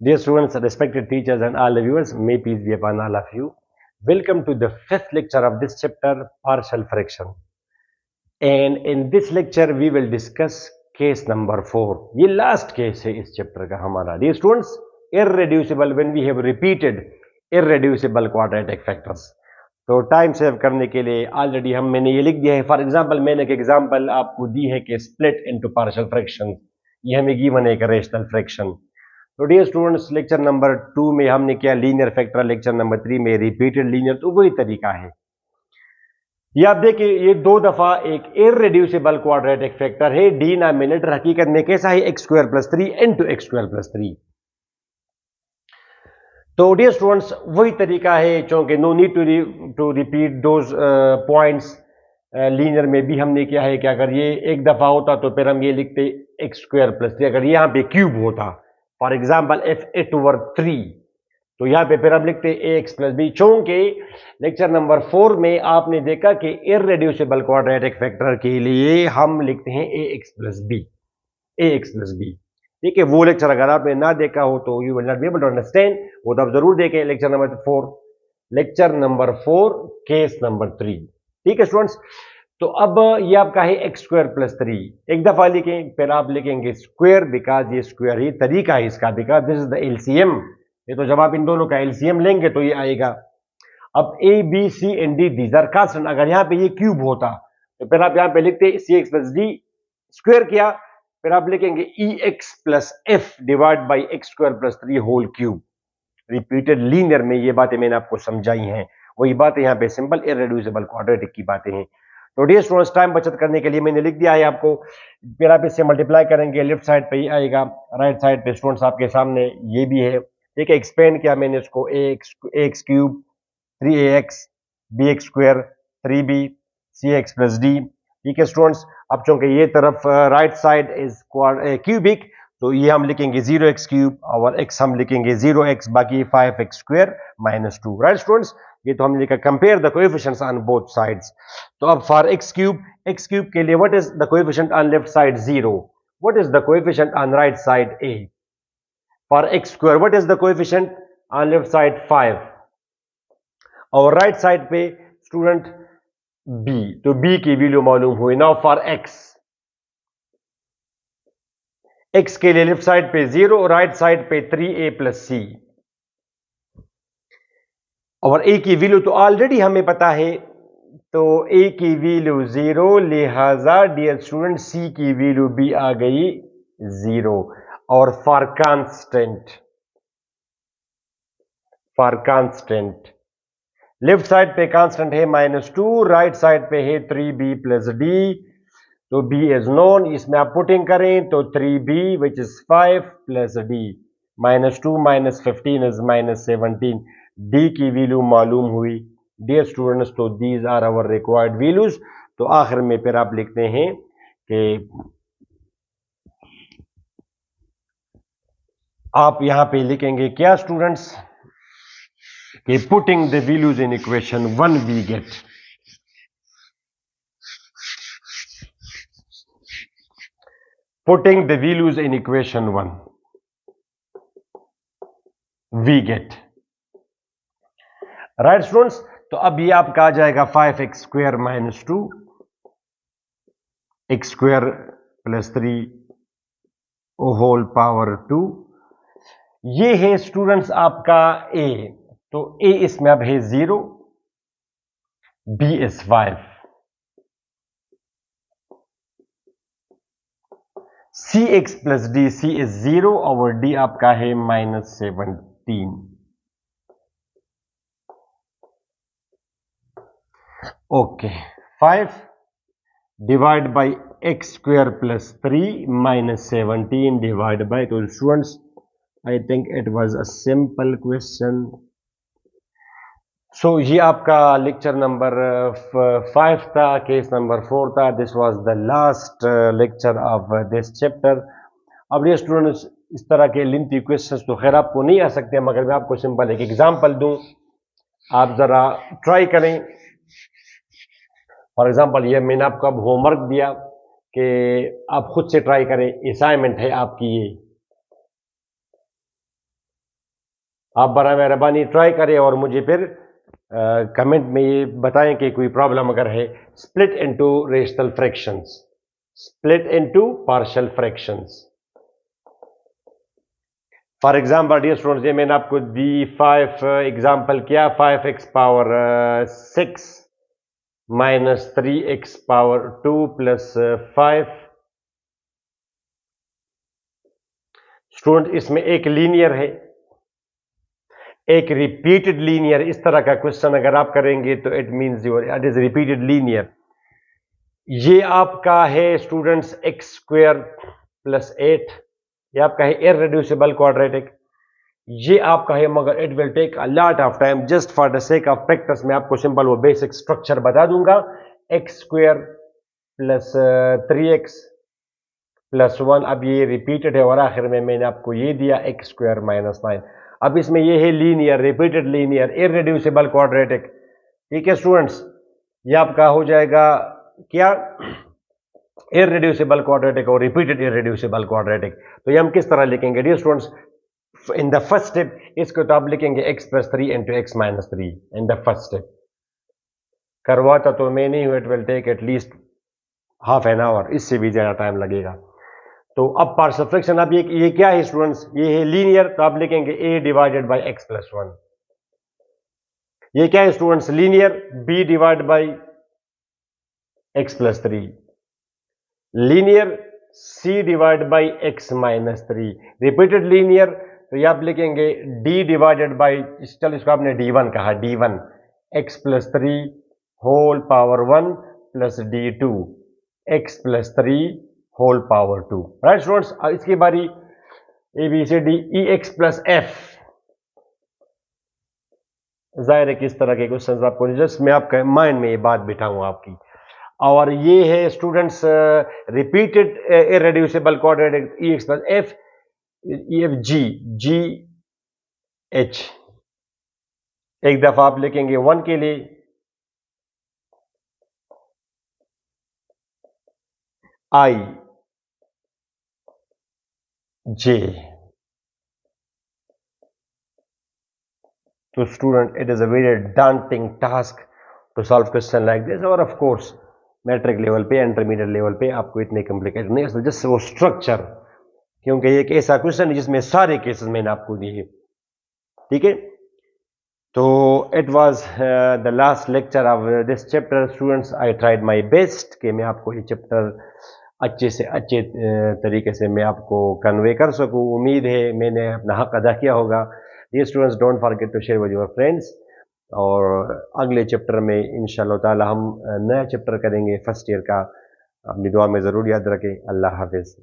Dear students, respected teachers and all the viewers, may peace be upon all of you. Welcome to the fifth lecture of this chapter, partial fraction. And in this lecture, we will discuss case number 4. ये last case है इस chapter का हमारा. Dear students, irreducible when we have repeated irreducible quadratic factors. तो time save करने के लिए already मैंने ये लिख दिया है. फॉर एग्जांपल मैंने एक एग्जांपल आपको दी है कि स्प्लिट इनटू पार्शियल फ्रैक्शन. ये हमें गिवन है एक रेशनल फ्रैक्शन. तो डियर स्टूडेंट्स, लेक्चर नंबर 2 में हमने किया लीनियर फैक्टर, लेक्चर नंबर 3 में रिपीटेड लीनियर. तो वही तरीका है. ये आप देखिए, ये दो दफा एक इररेड्यूसिबल क्वाड्रेटिक फैक्टर है. डिनोमिनेटर हकीकत में कैसा है? X square plus 3 into x square plus 3. तो डियर स्टूडेंट्स, वही तरीका है, चूंकि no need to repeat those points. Linear में भी हमने किया है कि अगर ये एक दफा होता तो फिर हम ये लिखते एक्स स्क्वायर प्लस 3. अगर यहां पे क्यूब होता, for example f eight over 3, तो यहां पे फिर हम लिखते ए एक्स प्लस बी. चूंकि लेक्चर नंबर 4 में आपने देखा कि इररेड्यूसिबल क्वाड्रेटिक फैक्टर के लिए हम लिखते हैं ए एक्स प्लस बी, ए एक्स प्लस बी. ठीक है, वो लेक्चर अगर आपने ना देखा हो तो you will not be able to understand. वो तो आप जरूर देखें. Lecture number 4, lecture number 4 case number 3. ठीक है स्टूडेंट्स. तो अब ये आपका है एक्स स्क्वायर प्लस 3. एक दफा लिखें, फिर आप लिखेंगे स्क्वायर, बिकॉज ये स्क्वायर ही तरीका है इसका, because this is the LCM. ये तो जब आप इन दोनों का एलसीएम लेंगे तो ये आएगा. अब A B C and D these are constant. अगर यहां पे ये क्यूब होता तो फिर आप यहां पे लिखते C X plus D. Square किया, फिर आप लिखेंगे E x plus F divide by X square plus 3 whole cube. Repeated linear में ये बातें मैंने आपको समझाई हैं. वही बातें यहां पे सिंपल इररेड्यूसिबल क्वाड्रेटिक की बातें हैं. तो डियर स्टूडेंट्स, टाइम बचत करने के लिए मैंने लिख दिया है आपको. फिर आप इससे मल्टीप्लाई करेंगे, लेफ्ट साइड पे ही आएगा, राइट साइड पे स्टूडेंट्स आपके सामने ये भी है. ठीक है, एक्सपेंड किया मैंने इसको, A X cube 3ax B X square 3b C X plus D. ठीक है स्टूडेंट्स. अब चूंकि ये तरफ राइट साइड इज क्यूबिक, तो ये हम लिखेंगे 0x क्यूब और x हम लिखेंगे 0x, बाकी 5x square minus 2. Right students. ये तो हमने लिखा compare the coefficients on both sides. तो अब फॉर x क्यूब के लिए what is the coefficient on left side? 0. What is the coefficient on right side? a. For x square what is the coefficient on left side? 5. और right side पे student b, तो b की value मालूम हुई. Now for x के लिए left side पे 0, right side पे 3a प्लस c. और a की वैल्यू तो ऑलरेडी हमें पता है, तो a की वैल्यू 0, लिहाजा डियर स्टूडेंट c की वैल्यू भी आ गई 0. और फॉर कांस्टेंट लेफ्ट साइड पे कांस्टेंट है -2, राइट साइड पे है 3b प्लस d. तो b इज नोन, इसमें आप पुटिंग करें तो 3b which is 5 plus d, -2 minus 15 is -17. d की वैल्यू मालूम हुई डियर स्टूडेंट्स. तो these are our required values. तो आखिर में फिर आप लिखते हैं कि आप यहां पे लिखेंगे क्या स्टूडेंट्स, कि putting the values in equation 1 we get, putting the values in equation 1 we get. Right students. तो अब ये आपका आ जाएगा 5x square minus 2 x square plus 3 whole power 2. ये है स्टूडेंट्स आपका a. तो a इसमें अब है 0, b is 5, C X plus D, C is 0 और d आपका है -17. Okay, 5 divide by X square plus 3 -17 divide by. तो students, I think it was a simple question. So ये आपका लेक्चर नंबर 5 था, केस नंबर 4 था. This was the last lecture of this chapter. अब ये स्टूडेंट्स, इस तरह के लेंथी क्वेश्चंस तो खैर आपको नहीं आ सकते, मगर मैं आपको सिंपल एक एग्जांपल दूं, आप जरा ट्राई करें. फॉर एग्जांपल ये मैंने आपको अब होमवर्क दिया कि आप खुद से ट्राई करें. असाइनमेंट है आपकी ये. आप बड़ा मेहरबानी ट्राई करें और मुझे फिर कमेंट में ये बताएं कि कोई प्रॉब्लम अगर है। Split into rational fractions, split into partial fractions. For example dear students, ये मैंने आपको दी 5 एग्जाम्पल किया, 5x पावर 6 माइनस 3x पावर 2 प्लस 5। स्टूडेंट इसमें एक लीनियर है, एक रिपीटेड लीनियर। इस तरह का क्वेश्चन अगर आप करेंगे तो it means your it is repeated linear. ये आपका है स्टूडेंट्स एक्स स्क्वायर प्लस 8, ये आपका है इररेड्यूसिबल क्वाड्रेटिक। ये आपका है, मगर it will take a lot of time. Just for the sake of practice मैं आपको सिंपल वो बेसिक स्ट्रक्चर बता दूंगा। X square plus 3x plus 1, अब ये रिपीटेड है और आखिर में मैंने आपको ये दिया एक्स स्क्वायर माइनस 9। अब इसमें ये है linear, repeated linear, irreducible quadratic. ठीक है स्टूडेंट्स, ये आपका हो जाएगा क्या, इररेड्यूसिबल क्वाड्रेटिक और रिपीटेड इररेड्यूसिबल क्वाड्रेटिक। तो ये हम किस तरह लिखेंगे dear students? In the first step इसको तो आप लिखेंगे x plus 3 into x minus 3 in the first step. करवाता तो मैं नहीं हूं, it will take at least half an hour, इससे भी ज्यादा टाइम लगेगा। तो अब पार्शियल फ्रैक्शन, अब ये क्या है स्टूडेंट्स? ये है लीनियर, तो आप लिखेंगे a divided by x plus 1। ये क्या है students? Linear, b divide by x plus 3। Linear, c divide by x minus 3। Repeated linear, तो ये आप लिखेंगे d डिवाइडेड बाई, चलो इसको आपने d1 कहा, d1 x plus 3 whole power 1 plus d2 x plus 3 whole power 2। Right students, इसकी बारी A B C D E x plus F. जाहिर है किस तरह के क्वेश्चन आपको, जस्ट मैं आपका माइंड में ये बात बिठाऊं आपकी। और ये है students repeated irreducible quadratic E x plus F, E F G, G H. एक दफा आप लिखेंगे 1 के लिए आई जे। तो student, it is a very daunting task to solve question like this. और ऑफ कोर्स मैट्रिक लेवल पे, intermediate level पे आपको इतने कॉम्प्लिकेटेड नहीं, जस्ट वो स्ट्रक्चर, क्योंकि ये एक ऐसा क्वेश्चन है जिसमें सारे केसेस मैंने आपको दिए। ठीक है, तो it was the last lecture of this chapter students. I tried my best कि मैं आपको ये चैप्टर अच्छे से अच्छे तरीके से मैं आपको कन्वे कर सकूं। उम्मीद है मैंने अपना हक अदा किया होगा। ये students, don't forget to share with your friends. और अगले चैप्टर में इंशाल्लाह ताला हम नया चैप्टर करेंगे फर्स्ट ईयर का। अपनी दुआ में ज़रूर याद रखें। अल्लाह हाफिज़।